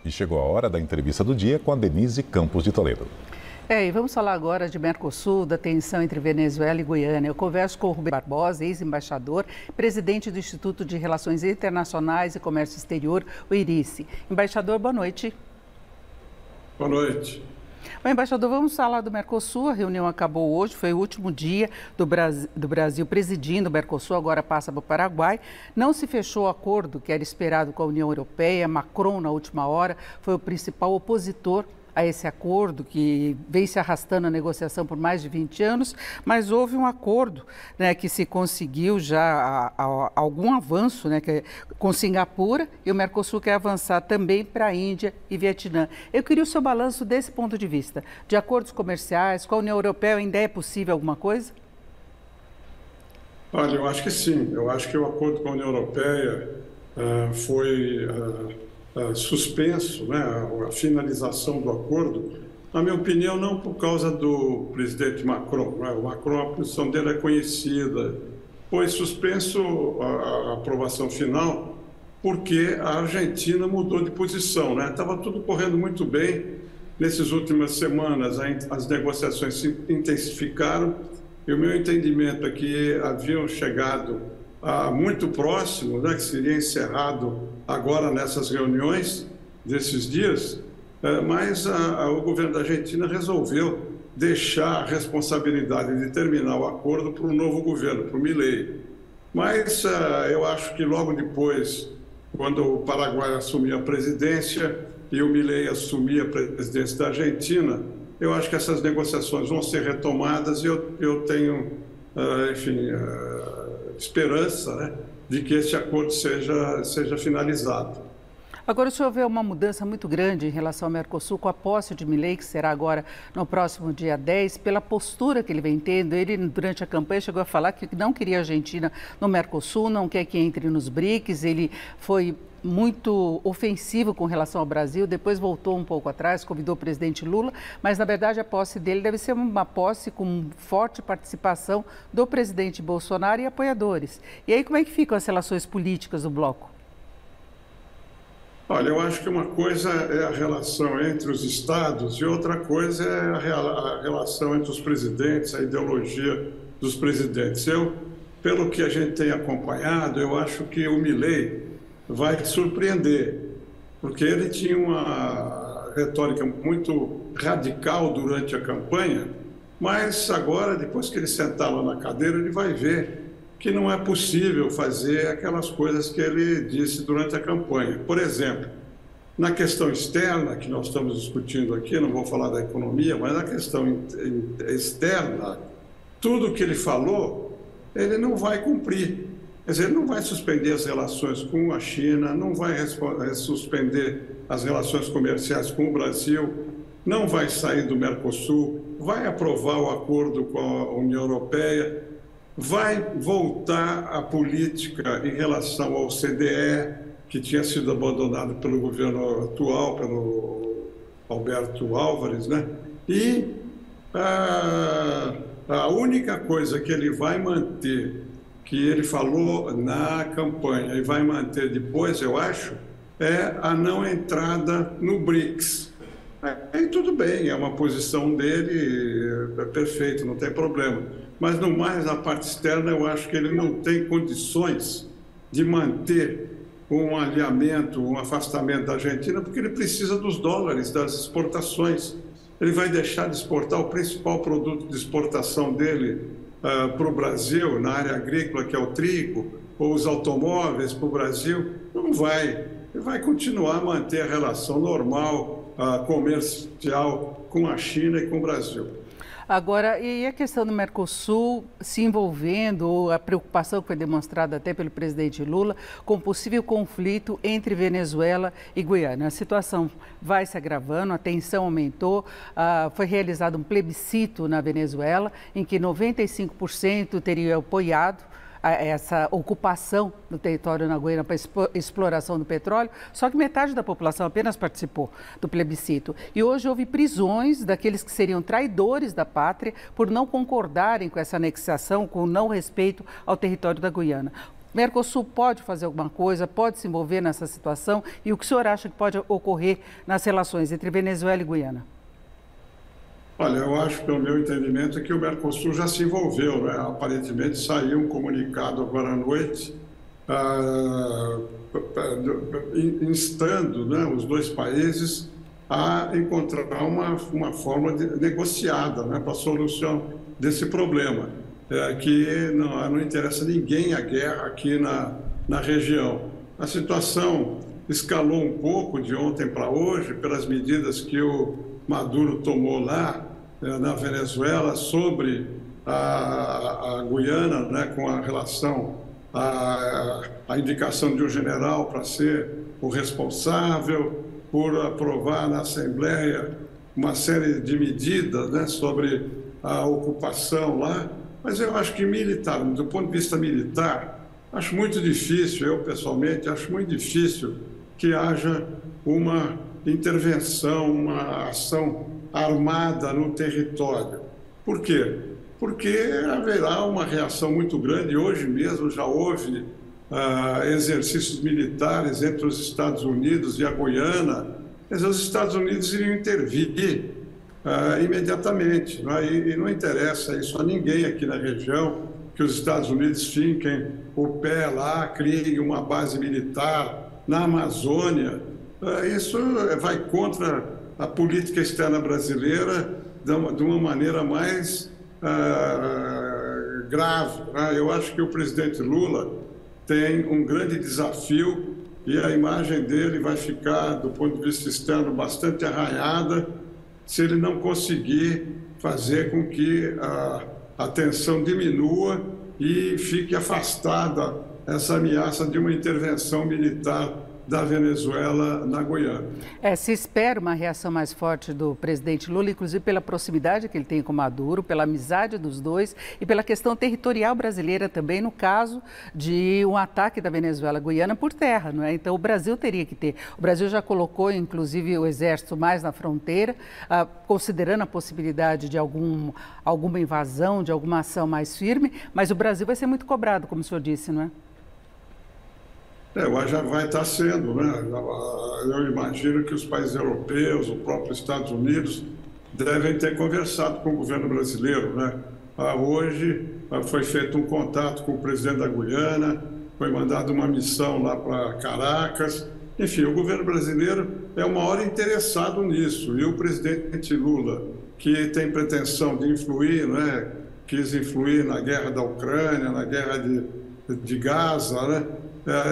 E chegou a hora da entrevista do dia com a Denise Campos de Toledo. E vamos falar agora de Mercosul, da tensão entre Venezuela e Guiana. Eu converso com o Rubem Barbosa, ex-embaixador, presidente do Instituto de Relações Internacionais e Comércio Exterior, o IRICE. Embaixador, boa noite. Boa noite. Bom, embaixador, vamos falar do Mercosul. A reunião acabou hoje, foi o último dia do Brasil presidindo o Mercosul, agora passa para o Paraguai. Não se fechou o acordo que era esperado com a União Europeia. Macron, na última hora, foi o principal opositor a esse acordo, que vem se arrastando a negociação por mais de 20 anos, mas houve um acordo, né, que se conseguiu já algum avanço, né, com Singapura, e o Mercosul quer avançar também para a Índia e Vietnã. Eu queria o seu balanço desse ponto de vista, de acordos comerciais, com a União Europeia ainda é possível alguma coisa? Olha, eu acho que sim. Eu acho que o acordo com a União Europeia foi suspenso, né, a finalização do acordo, na minha opinião, não por causa do presidente Macron. Né? O Macron, a posição dele é conhecida. Foi suspenso a aprovação final porque a Argentina mudou de posição. Estava tudo correndo muito bem. Nessas últimas semanas, as negociações se intensificaram e o meu entendimento é que haviam chegado muito próximo, né, que seria encerrado agora nessas reuniões desses dias, mas o governo da Argentina resolveu deixar a responsabilidade de terminar o acordo para o novo governo, para o Milei. Mas eu acho que logo depois, quando o Paraguai assumir a presidência e o Milei assumir a presidência da Argentina, eu acho que essas negociações vão ser retomadas e eu tenho, enfim, esperança, né, de que esse acordo seja finalizado. Agora, o senhor vê uma mudança muito grande em relação ao Mercosul com a posse de Milei, que será agora no próximo dia 10, pela postura que ele vem tendo. Ele, durante a campanha, chegou a falar que não queria a Argentina no Mercosul, não quer que entre nos BRICS. Ele foi muito ofensivo com relação ao Brasil, depois voltou um pouco atrás, convidou o presidente Lula, mas na verdade a posse dele deve ser uma posse com forte participação do presidente Bolsonaro e apoiadores. E aí como é que ficam as relações políticas do bloco? Olha, eu acho que uma coisa é a relação entre os estados e outra coisa é a relação entre os presidentes, a ideologia dos presidentes. Pelo que a gente tem acompanhado, eu acho que o Milei vai surpreender, porque ele tinha uma retórica muito radical durante a campanha, mas agora, depois que ele sentar lá na cadeira, ele vai ver que não é possível fazer aquelas coisas que ele disse durante a campanha. Por exemplo, na questão externa, que nós estamos discutindo aqui, não vou falar da economia, mas na questão externa, tudo que ele falou, ele não vai cumprir. Quer dizer, ele não vai suspender as relações com a China, não vai suspender as relações comerciais com o Brasil, não vai sair do Mercosul, vai aprovar o acordo com a União Europeia, vai voltar à política em relação ao CDE, que tinha sido abandonado pelo governo atual, pelo Alberto Álvares, né? E a única coisa que ele vai manter, que ele falou na campanha e vai manter depois, eu acho, é a não entrada no BRICS. Aí tudo bem, é uma posição dele, é perfeito, não tem problema. Mas no mais, na parte externa, eu acho que ele não tem condições de manter um alinhamento, um afastamento da Argentina, porque ele precisa dos dólares, das exportações. Ele vai deixar de exportar o principal produto de exportação dele para o Brasil, na área agrícola, que é o trigo, ou os automóveis para o Brasil. Não vai. Ele vai continuar a manter a relação normal, comercial com a China e com o Brasil. Agora, e a questão do Mercosul se envolvendo, ou a preocupação que foi demonstrada até pelo presidente Lula, com possível conflito entre Venezuela e Guiana? A situação vai se agravando, a tensão aumentou, foi realizado um plebiscito na Venezuela, em que 95% teria apoiado essa ocupação do território na Guiana para exploração do petróleo, só que metade da população apenas participou do plebiscito. E hoje houve prisões daqueles que seriam traidores da pátria por não concordarem com essa anexação, com o não respeito ao território da Guiana. Mercosul pode fazer alguma coisa, pode se envolver nessa situação? E o que o senhor acha que pode ocorrer nas relações entre Venezuela e Guiana? Olha, eu acho, pelo meu entendimento, que o Mercosul já se envolveu, né? Aparentemente saiu um comunicado agora à noite, instando, né, os dois países a encontrar uma forma negociada, né, para a solução desse problema, que não interessa a ninguém a guerra aqui na região. A situação escalou um pouco de ontem para hoje pelas medidas que o Maduro tomou lá na Venezuela sobre a Guiana, né, com a relação à indicação de um general para ser o responsável, por aprovar na Assembleia uma série de medidas, né, sobre a ocupação lá. Mas eu acho que militar, do ponto de vista militar, acho muito difícil, eu pessoalmente acho muito difícil que haja uma intervenção, uma ação armada no território. Por quê? Porque haverá uma reação muito grande. Hoje mesmo já houve exercícios militares entre os Estados Unidos e a Guiana. Mas os Estados Unidos iriam intervir imediatamente, não é? E não interessa isso a ninguém aqui na região, que os Estados Unidos finquem o pé lá, criem uma base militar na Amazônia. Isso vai contra a política externa brasileira de uma maneira mais grave, né? Eu acho que o presidente Lula tem um grande desafio e a imagem dele vai ficar, do ponto de vista externo, bastante arranhada se ele não conseguir fazer com que a tensão diminua e fique afastada essa ameaça de uma intervenção militar da Venezuela na Guiana. Se espera uma reação mais forte do presidente Lula, inclusive pela proximidade que ele tem com Maduro, pela amizade dos dois e pela questão territorial brasileira também, no caso de um ataque da Venezuela à Guiana por terra, não é? Então o Brasil teria que ter. O Brasil já colocou, inclusive, o exército mais na fronteira, considerando a possibilidade de alguma invasão, de alguma ação mais firme, mas o Brasil vai ser muito cobrado, como o senhor disse, não é? Já vai estar sendo, né? Eu imagino que os países europeus, o próprio Estados Unidos, devem ter conversado com o governo brasileiro, né? Hoje foi feito um contato com o presidente da Guiana, foi mandada uma missão lá para Caracas. Enfim, o governo brasileiro é o maior interessado nisso. E o presidente Lula, que tem pretensão de influir, né? Quis influir na guerra da Ucrânia, na guerra de Gaza, né?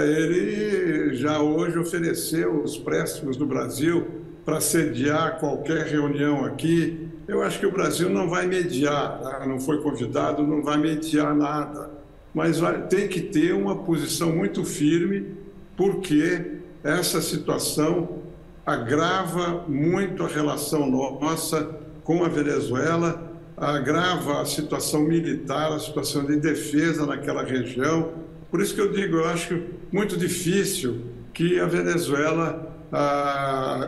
Ele já hoje ofereceu os préstimos do Brasil para sediar qualquer reunião aqui. Eu acho que o Brasil não vai mediar, né? Não foi convidado, não vai mediar nada. Mas tem que ter uma posição muito firme, porque essa situação agrava muito a relação nossa com a Venezuela, agrava a situação militar, a situação de defesa naquela região. Por isso que eu digo, eu acho muito difícil que a Venezuela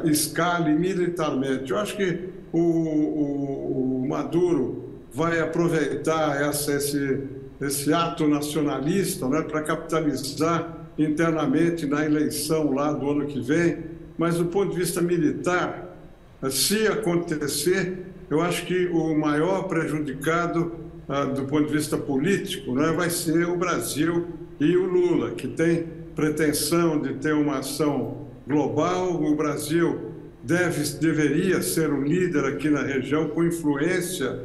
escale militarmente. Eu acho que o Maduro vai aproveitar esse ato nacionalista, né, para capitalizar internamente na eleição lá do ano que vem. Mas do ponto de vista militar, se acontecer, eu acho que o maior prejudicado do ponto de vista político, né, vai ser o Brasil e o Lula, que tem pretensão de ter uma ação global. O Brasil deveria ser um líder aqui na região com influência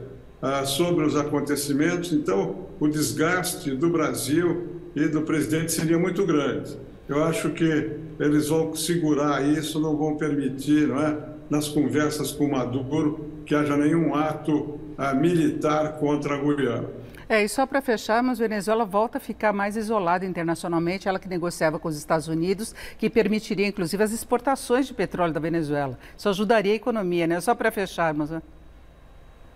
sobre os acontecimentos. Então, o desgaste do Brasil e do presidente seria muito grande. Eu acho que eles vão segurar isso, não vão permitir, não é, nas conversas com Maduro, que haja nenhum ato militar contra a Guiana. E só para fechar, mas a Venezuela volta a ficar mais isolada internacionalmente, ela que negociava com os Estados Unidos, que permitiria, inclusive, as exportações de petróleo da Venezuela. Isso ajudaria a economia, né? Só para fecharmos, né?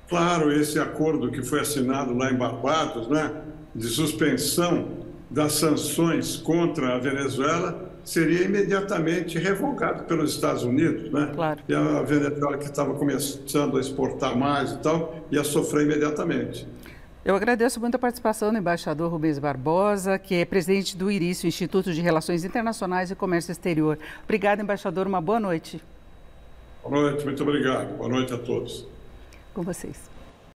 Claro, esse acordo que foi assinado lá em Barbados, né, de suspensão das sanções contra a Venezuela, seria imediatamente revogado pelos Estados Unidos, né? Claro. E a Venezuela, que estava começando a exportar mais e tal, ia sofrer imediatamente. Eu agradeço muito a participação do embaixador Rubens Barbosa, que é presidente do IRIS, o Instituto de Relações Internacionais e Comércio Exterior. Obrigada, embaixador. Uma boa noite. Boa noite, muito obrigado. Boa noite a todos. Com vocês.